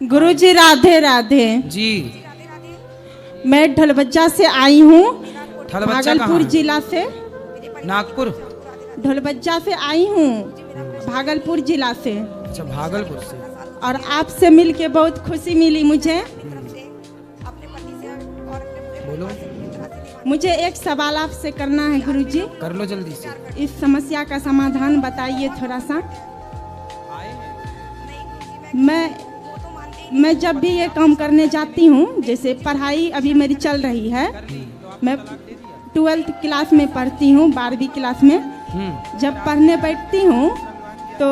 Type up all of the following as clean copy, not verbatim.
गुरुजी राधे राधे जी। मैं ढोलबज्जा से आई हूँ, ढोलबज्जा भागलपुर जिला से। नागपुर। ढोलबज्जा से आई हूँ, भागलपुर जिला से। अच्छा, भागलपुर से। और आपसे मिलके बहुत खुशी मिली मुझे। बोलो। मुझे एक सवाल आपसे करना है गुरुजी। कर लो जल्दी से। इस समस्या का समाधान बताइए थोड़ा सा। मैं जब भी ये काम करने जाती हूँ, जैसे पढ़ाई अभी मेरी चल रही है, मैं 12th क्लास में पढ़ती हूँ, 12वीं क्लास में। जब पढ़ने बैठती हूँ तो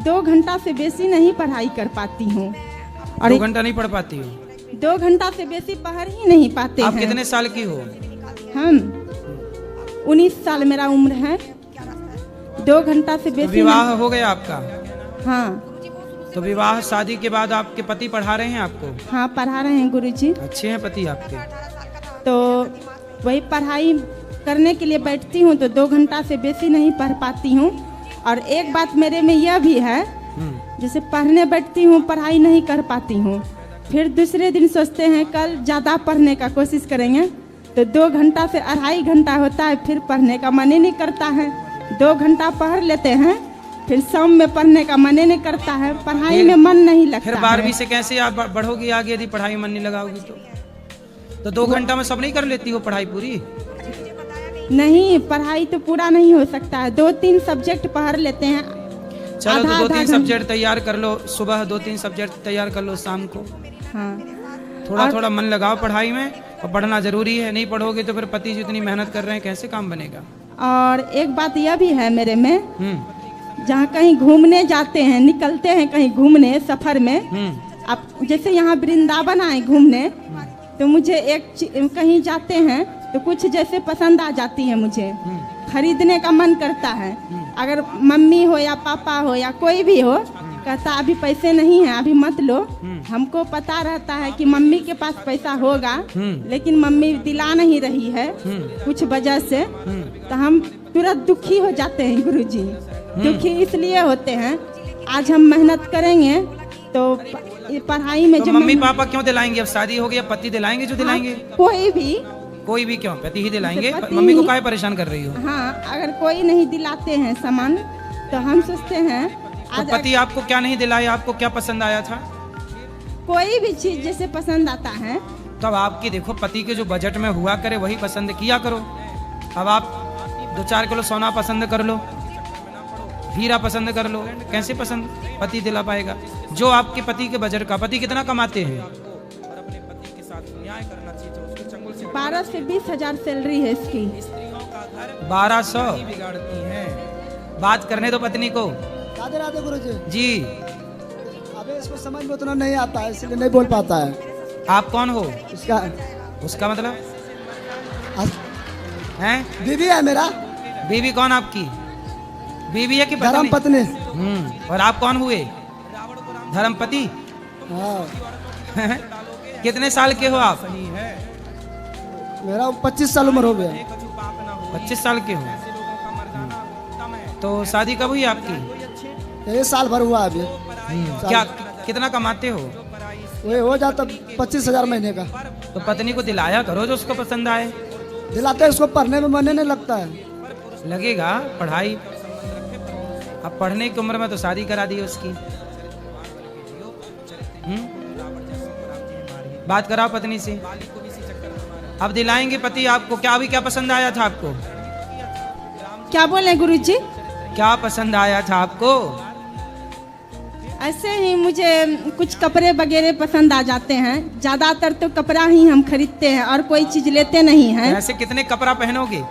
2 घंटा से बेसी नहीं पढ़ाई कर पाती हूँ। और 2 घंटा नहीं पढ़ पाती हो? 2 घंटा से बेसी पढ़ ही नहीं पाते आप हैं। कितने साल की हो? हम 19 साल मेरा उम्र है। 2 घंटा से बेसी। तो विवाह हो गया आपका? हाँ। तो विवाह शादी के बाद आपके पति पढ़ा रहे हैं आपको? हाँ, पढ़ा रहे हैं गुरुजी। अच्छे हैं पति आपके? तो वही पढ़ाई करने के लिए बैठती हूँ तो 2 घंटा से बेसी नहीं पढ़ पाती हूँ। और एक बात मेरे में यह भी है, जैसे पढ़ने बैठती हूँ, पढ़ाई नहीं कर पाती हूँ, फिर दूसरे दिन सोचते हैं कल ज़्यादा पढ़ने का कोशिश करेंगे, तो 2 घंटा से 2.5 घंटा होता है, फिर पढ़ने का मन ही नहीं करता है। 2 घंटा पढ़ लेते हैं, फिर शाम में पढ़ने का मन ही नहीं करता है, पढ़ाई में मन नहीं लगता। फिर 12वीं से कैसे आप बढ़ोगी आगे यदि पढ़ाई में मन नहीं लगाओगी तो 2 घंटा में सब नहीं कर लेती हो पढ़ाई पूरी? नहीं, पढ़ाई तो पूरा नहीं हो सकता है। 2-3 सब्जेक्ट पढ़ लेते हैं। चलो तो 2-3 सब्जेक्ट तैयार कर लो, सुबह 2-3 सब्जेक्ट तैयार कर लो, शाम को। हाँ। थोड़ा मन लगाओ पढ़ाई में, और पढ़ना जरूरी है। नहीं पढ़ोगे तो फिर पति जितनी मेहनत कर रहे हैं कैसे काम बनेगा? और एक बात यह भी है मेरे में, जहाँ कहीं घूमने जाते हैं, निकलते हैं कहीं घूमने सफर में, अब जैसे यहाँ वृंदावन आए घूमने, तो मुझे कहीं जाते हैं तो कुछ जैसे पसंद आ जाती है, मुझे खरीदने का मन करता है। अगर मम्मी हो या पापा हो या कोई भी हो, कहता अभी पैसे नहीं है, अभी मत लो। हमको पता रहता है कि मम्मी के पास पैसा होगा, लेकिन मम्मी दिला नहीं रही है कुछ वजह से, तो हम तुरंत दुखी हो जाते हैं गुरुजी। दुखी इसलिए होते हैं, आज हम मेहनत करेंगे तो पढ़ाई में तो मम्मी पापा क्यों दिलाएंगे? अब शादी हो गया, पति दिलाएंगे जो दिलाएंगे। कोई भी क्यों? पति ही दिलाएंगे। मम्मी को काहे परेशान कर रही हो? हाँ, अगर कोई नहीं दिलाते हैं सामान तो हम सोचते हैं तो पति आपको क्या नहीं दिलाया? आपको क्या पसंद आया था? कोई भी चीज जैसे पसंद आता है। तो अब आपकी देखो, पति के जो बजट में हुआ करे वही पसंद किया करो। अब आप 2-4 किलो सोना पसंद कर लो, हीरा पसंद कर लो, कैसे पसंद पति दिला पाएगा? जो आपके पति के बजट का। पति कितना कमाते हैं? 12 से 20 हजार सैलरी है इसकी। 1200 बात करने दो पत्नी को। राधे राधे गुरुजी। जी। अबे इसको समझ में उतना नहीं आता है, इसलिए नहीं बोल पाता है। आप कौन हो? उसका मतलब हैं? बीवी है मेरा। बीवी कौन आपकी? बीवी है कि पत्नी? धर्म पत्नी। और आप कौन हुए? धर्मपति। हाँ। कितने साल के हो आप? मेरा 25 साल उम्र हो गया। 25 साल के हो। तो शादी कब हुई आपकी? ये साल भर हुआ अभी। क्या कितना कमाते हो? वही हो जाता 25 हजार महीने का। तो पत्नी को दिलाया करो जो उसको पसंद आए। दिलाते उसको पढ़ने में मन नहीं लगता है। लगेगा पढ़ाई। अब पढ़ने की उम्र में तो शादी करा दी उसकी। बात कराओ पत्नी से। अब दिलाएंगे पति आपको। क्या अभी क्या पसंद आया था आपको? क्या बोले गुरुजी? क्या पसंद आया था आपको? ऐसे ही मुझे कुछ कपड़े वगैरह पसंद आ जाते हैं। ज्यादातर तो कपड़ा ही हम खरीदते हैं और कोई चीज लेते नहीं हैं। ऐसे कितने कपड़ा पहनोगे?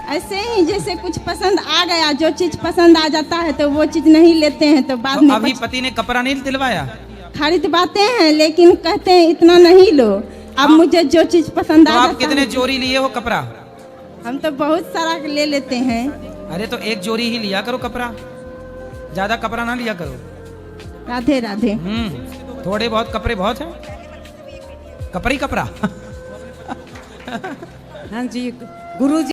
ऐसे ही जैसे कुछ पसंद आ गया, जो चीज पसंद आ जाता है तो वो चीज नहीं लेते हैं, तो बाद में अभी पति ने कपड़ा नहीं दिलवाया? खरीदवाते हैं, लेकिन कहते हैं इतना नहीं लो। अब मुझे जो चीज पसंद आ जाता है। आप कितने जोड़ी लिए हो कपड़ा? हम तो बहुत सारा ले लेते हैं। अरे तो 1 जोड़ी ही लिया करो कपड़ा, ज्यादा कपड़ा ना लिया करो। राधे राधे। थोड़े बहुत कपड़े बहुत हैं। कपड़ा। हाँ जी गुरुजी।